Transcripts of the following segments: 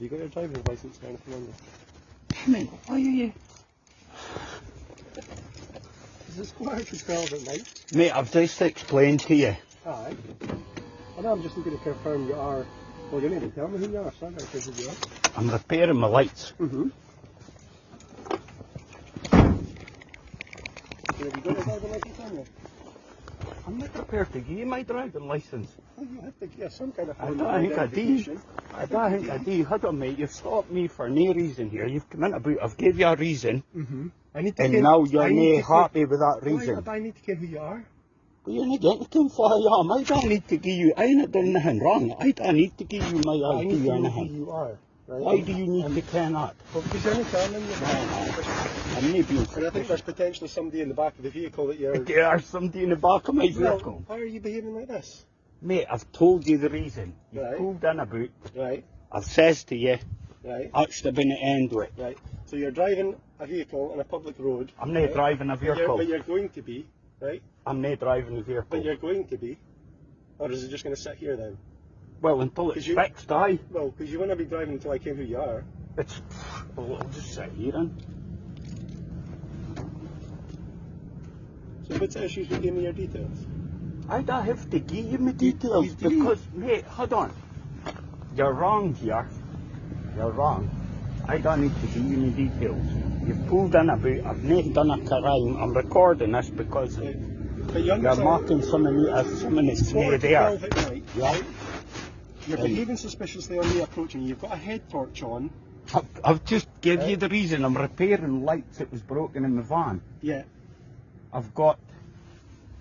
you got your driver's license or anything on you? Damn it, why are you... Is this quarter to 12 at night? Mate, I've just explained to you. Aye. I know, I'm just looking to confirm you are... Well, you need to tell me who you are, so I'm not sure who you are. I'm repairing my lights. Mm-hmm. Have you got your driving license on you? I'm not prepared to give you my driving license. Oh, you have to give some kind of I form don't of think I do. identification. I don't think I do. Hold on, mate. You've stopped me for no reason here. You've come in about, I've gave you a reason, Mm-hmm. I need to and now you're not happy with that Why reason. do I need to care who you are? Well, you're not getting to who I am. I don't need to give you, I ain't done nothing wrong. I don't need to give you my I need ID to or know who anything. you are. Right? Why do you need to care that? Well, because you're not telling me. I'm not being And I think there's potentially somebody in the back of the vehicle that you're... There's somebody in the back of my vehicle. Well, why are you behaving like this? Mate, I've told you the reason. You've Right. pulled in about. Right. I've says to you, Right. actually been to end with. Right. So you're driving a vehicle on a public road. I'm not right? driving a vehicle. But you're going to be, right? I'm not driving a vehicle. But you're going to be. Or is it just going to sit here then? Well, until it's fixed, aye. Well, because you wouldn't be driving until I came who you are. It's... Well, I'll just sit here then. So if it's issues, you give me your details. I don't have to give you my details you do. because, mate, hold on. You're wrong here. You're wrong. I don't need to give you my details. You've pulled in about, I've not done a crime. I'm recording this because you're marking someone that's not there. Yeah. You're behaving suspiciously on me approaching you. You've got a head torch on. I've just give you the reason. I'm repairing lights that was broken in the van. Yeah. I've got...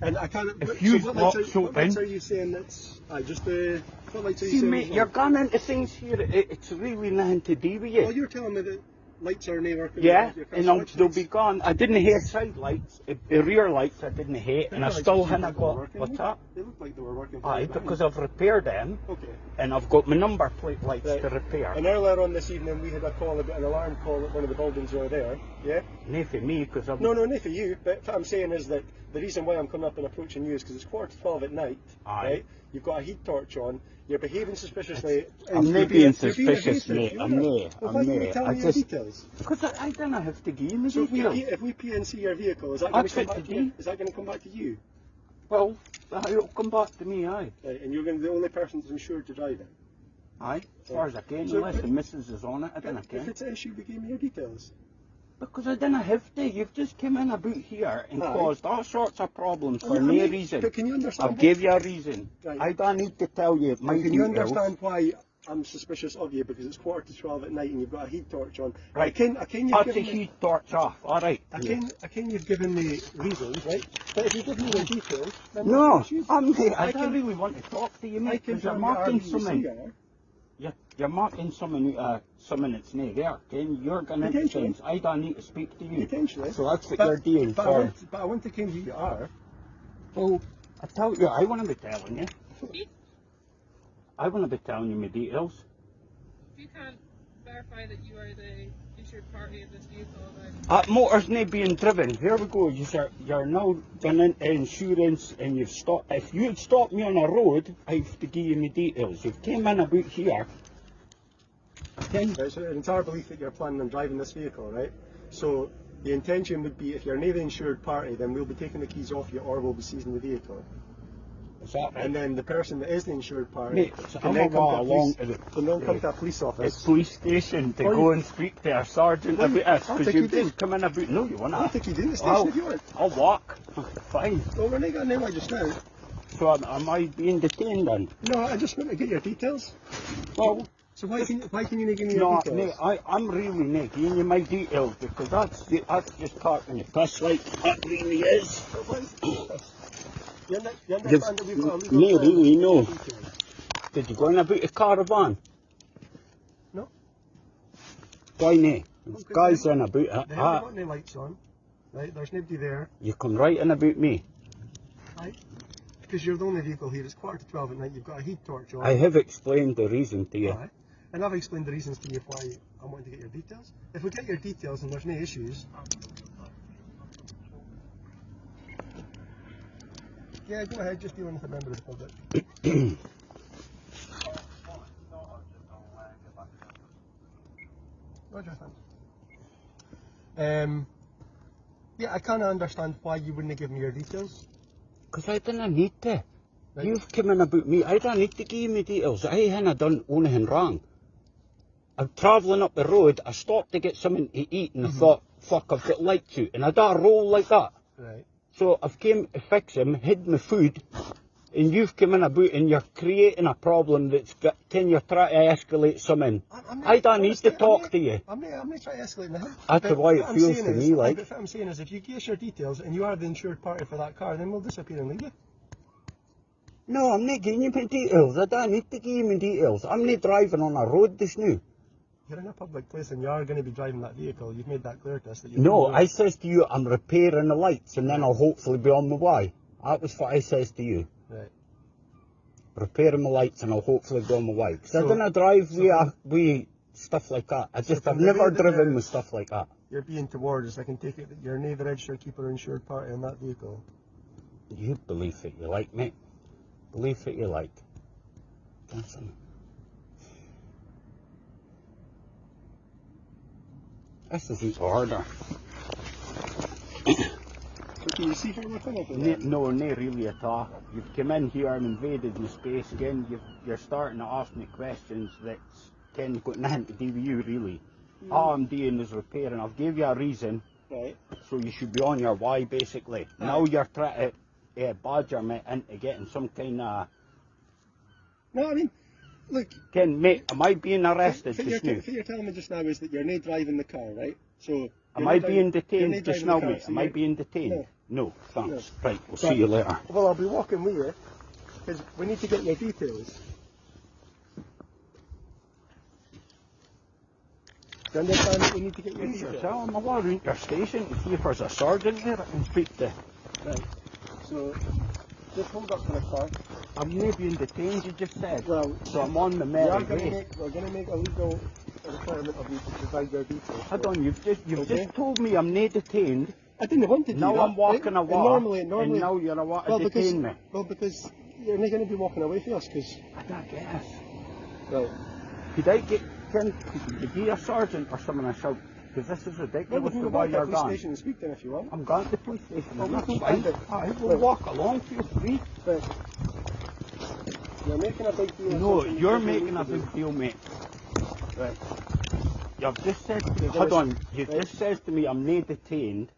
And I can't... If you what lights lights are you saying that's... just the... What lights are you See, saying? mate, you're going into things here. It's really nothing to do with you. Well, you're telling me that lights are never working. Yeah, and they'll be gone. I didn't hate side lights. The rear lights I didn't hate, and I still haven't got... What's that? They look like they were working. Aye, because I've repaired them. Okay. And I've got my number plate lights to repair. And earlier on this evening we had a call about an alarm call at one of the buildings over there. Yeah? Not for me, because I'm... No, not for you. But what I'm saying is that the reason why I'm coming up and approaching you is because it's 11:45 at night. Aye. Right? You've got a heat torch on. You're behaving suspiciously. I'm not being suspicious, mate. I'm not. Well, why are you telling me your details? Because I don't have to give you my So details. if we PNC your vehicle, is that going to come back to you? Is that going to come back to you? Well, it'll come back to me, aye. Right, and you're going to be the only person that's insured to drive it? Aye, as far as I can, unless the missus is on it, I don't care. If it's an issue, we give me your details. Because I didn't have to. You've just come in about here and caused all sorts of problems for no reason. But can you understand? I've gave you a reason. Right. I don't need to tell you my details. Can you understand why I'm suspicious of you? Because it's 11:45 at night and you've got a heat torch on. Right. I can Cut the heat torch off. All right. I can you've given me reasons, right? But if you give me your details, then no, I don't really want to talk to you, mate. Because you're marking someone. You're marking someone that's not there. Then you're going to change. I don't need to speak to you. Potentially. So that's what you're doing. But I want to know who you are. Well, I tell you, I want to be telling you. I want to be telling you my details. If you can't verify that you are the insured party of this vehicle, then... That motor's not being driven. Here we go. You're now going into insurance and you've stopped. If you had stopped me on a road, I have to give you my details. You've came in about here. Right, so it's an entire belief that you're planning on driving this vehicle, right? So the intention would be if you're near the insured party, then we'll be taking the keys off you or we'll be seizing the vehicle. Is that right? And then the person that is the insured party Mate, can then come to a police office. A police station to go and speak to a sergeant about this. Because you've just come in about... No, you want to. I don't think you do. The station if you want. I'll walk. Fine. Well, we're not going anywhere just now. So am I being detained then? No, I just want to get your details. Well... So why can you not give me your details? No, mate, I'm really not giving you my details because that's just talking the piss like that really is. You understand that we've got a legal no, really, no. Did you go in about a caravan? No. Why not? There's guys in about it. They haven't got any lights on. Right, there's nobody there. You come right in about me. Right. Because you're the only vehicle here. It's 11:45 at night. You've got a heat torch on. I have explained the reason to you. Right. And I've explained the reasons to you why I wanted to get your details. If we get your details and there's no issues... Yeah, go ahead, just dealing with a member of the public. Roger, thanks. Yeah, I kind of understand why you wouldn't give me your details. Because I didn't need to. Right. You've come in about me. I don't need to give you my details. I haven't done anything wrong. I'm travelling up the road. I stopped to get something to eat and I thought, fuck, I've got light to. And I don't roll like that. Right. So I've came to fix him, hid my food, and you've come in about and you're creating a problem that's got, you're trying to escalate something. I don't need to talk to you. I'm not trying to escalate nothing. That's the way it feels to me, like. What I'm saying is, if you give us your details and you are the insured party for that car, then we'll disappear and leave you. No, I'm not giving you my details. I don't need to give you my details. I'm not driving on a road this now. You're in a public place and you are going to be driving that vehicle. You've made that clear to us. That No, I says to you, I'm repairing the lights and then I'll hopefully be on my way. That was what I says to you. Right. Repairing my lights and I'll hopefully go on my way. Because I don't drive with stuff like that. I've never driven with stuff like that. You're being towards us. I can take it that you're neither registered keeper or insured party in that vehicle. You believe it you like, mate. Believe it you like. Listen. This isn't order. So can you see how we're coming? No, not really at all. You've come in here and invaded my space again. You're starting to ask me questions that's got nothing to do with you, really. All I'm doing is repairing. I've gave you a reason, right? So you should be on your way, basically. Right. Now you're trying to badger me into getting some kind of... No, I mean, look... Ken, mate, am I being arrested just now? What you're telling me just now is that you're not driving the car, right? So... Am I being detained just now, mate? Am I being detained? No, thanks. No. Right, we'll see you later. Well, I'll be walking with you, because we need to get your details. Do you understand that we need to get your details? I'm aware of your station to see if there's a sergeant there I can speak to. Right. So, just hold up for the car. I'm not being detained, you just said. Well, so I'm on the merry way. We're going to make a legal requirement of you to provide your details. Hold on, you've just told me I'm not detained. I didn't want to do that. Now I'm walking away. Normally, and now you're to detain me. Well, because you're not going to be walking away from us, because... I don't guess. Right. Could I get a sergeant or someone to shout? Because this is ridiculous the way you're gone. Go to the police station and speak to them if you want. I'm going to the police station. Well, I will walk along, feel free. Right. You're making a big deal. No, you're making a big deal, mate. Right. You've just said to me, hold on, you just said to me I'm not detained.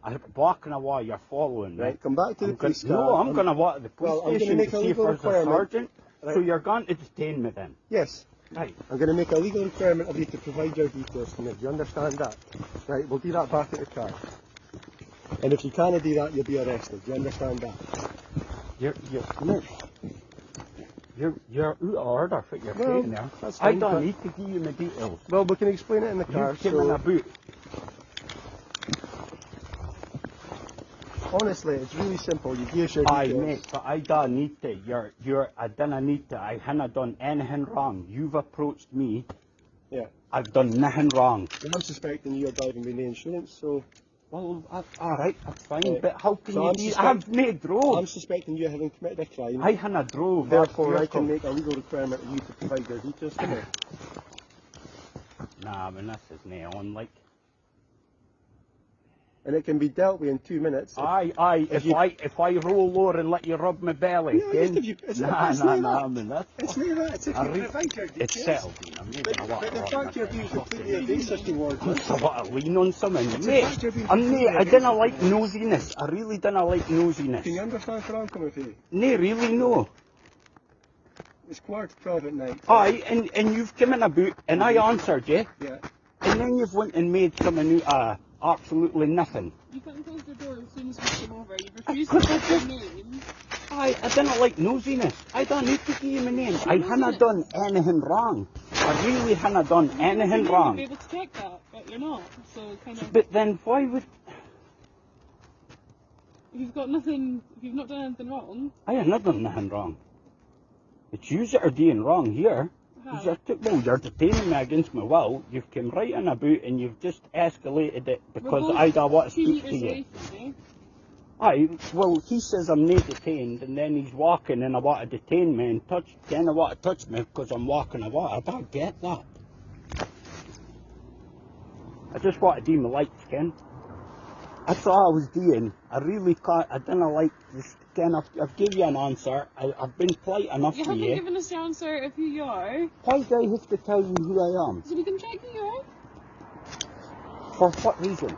I'm walking away, you're following me. Right, come back to the police car. No, I'm going to walk to the police station to see if there's a sergeant. Right. So you're going to detain me then? Yes. Right. I'm going to make a legal requirement of you to provide your details to me. Do you understand that? Right, we'll do that back at the car. And if you can't do that, you'll be arrested. Do you understand that? You're out of order for your saying there. I don't need to give you my details. Well, we can explain it in the car. You came in a boot. Honestly, it's really simple. You give us your details. Aye, mate, but I don't need to. I don't need to. I haven't done anything wrong. You've approached me. Yeah. I've done nothing wrong. Well, I'm suspecting you're driving with no insurance, so... Well, all right, that's fine, but how can you do... I've made drove. I'm suspecting you having committed a crime. I haven't drove. Therefore, I can make a legal requirement of you to provide your details to me. Nah, I mean, this is nail on, like... And it can be dealt with in 2 minutes. Aye, if I roll over and let you rub my belly, no, then... Nah, I mean, that's... It's not that, it's if you provide your details. It's settled, I'm not going to walk But the fact you're being completely evasive towards us... So what, I lean on something? Mate, I didn't like nosiness. I really didn't like nosiness. Can you understand where I'm coming from? No, really, no. It's 11:45 at night. Aye, and you've come in a boot, and I answered you. Yeah. And then you've went and made something out of absolutely nothing. You can't close the door as soon as we come over. You refuse to give your name. I don't like nosiness. I don't need to give you my name. I haven't done anything wrong. I really haven't done anything wrong. You'd be able to check that, but you're not. So kind of... But then why would... If you've got nothing, if you've not done anything wrong... I have not done nothing wrong. It's you that are doing wrong here. You're detaining me against my will. You've come right in a boot and you've just escalated it because I don't want to speak to you. Aye, well, he says I'm not detained and then he's walking and I want to detain me and then I want to touch me because I'm walking away. I don't get that. I just want to do my lights, Ken. That's all I was doing. I really can't, I didn't like this, Ken. I've given you an answer. I've been polite enough You to haven't you. given us the answer of who you are, Why do I have to tell you who I am? so we can check who you are. For what reason?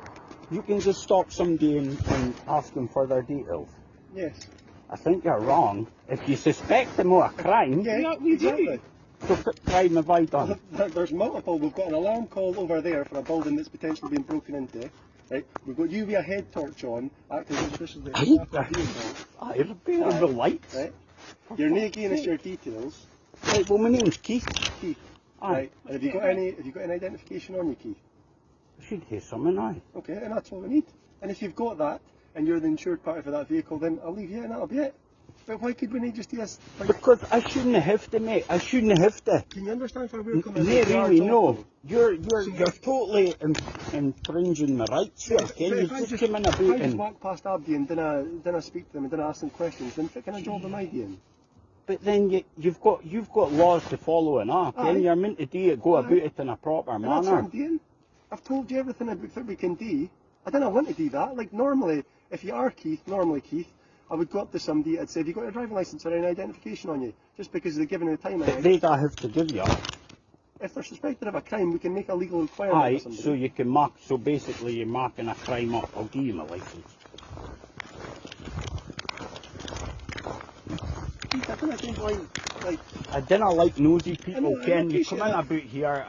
You can just stop somebody and ask them for their details. Yes. I think you're wrong. If you suspect them of a crime, Yeah, we do. exactly. so what crime have I done? There's multiple. We've got an alarm call over there for a building that's potentially been broken into. Right? We've got you with a head torch on, acting suspiciously. I've been the lights. Right? You're not giving us your details. Right, well, my name's Keith. Keith. Aye. Right. And have you got any identification on you, Keith? I should have something, aye. Okay, and that's all we need. And if you've got that, and you're the insured party for that vehicle, then I'll leave you and that'll be it. But why could we not just do this? Like, Because I shouldn't have to, mate. I shouldn't have to. can you understand where we're coming No, from? really, no. You're totally infringing my rights here, Ken. You just came in If I about just and... walk past Abdi and didn't speak to them and didn't ask them questions, then what kind of job am I doing? But then you've got laws to follow and up, Aye. and you're meant to do it, go Aye. about it in a proper And that's what I'm manner. doing. I've told you everything about that we can do. I didn't want to do that. Like normally, if you are Keith, I would go up to somebody and say, have you got your driving licence or any identification on you? Just because they're giving the time. But they don't have to give you. If they're suspected of a crime, we can make a legal inquiry Aye, of somebody. so you can mark, so basically you're marking a crime up. I'll give you my licence. Keith, I don't like I didn't like nosy I people, know, I Ken. You appreciate come in that. about here,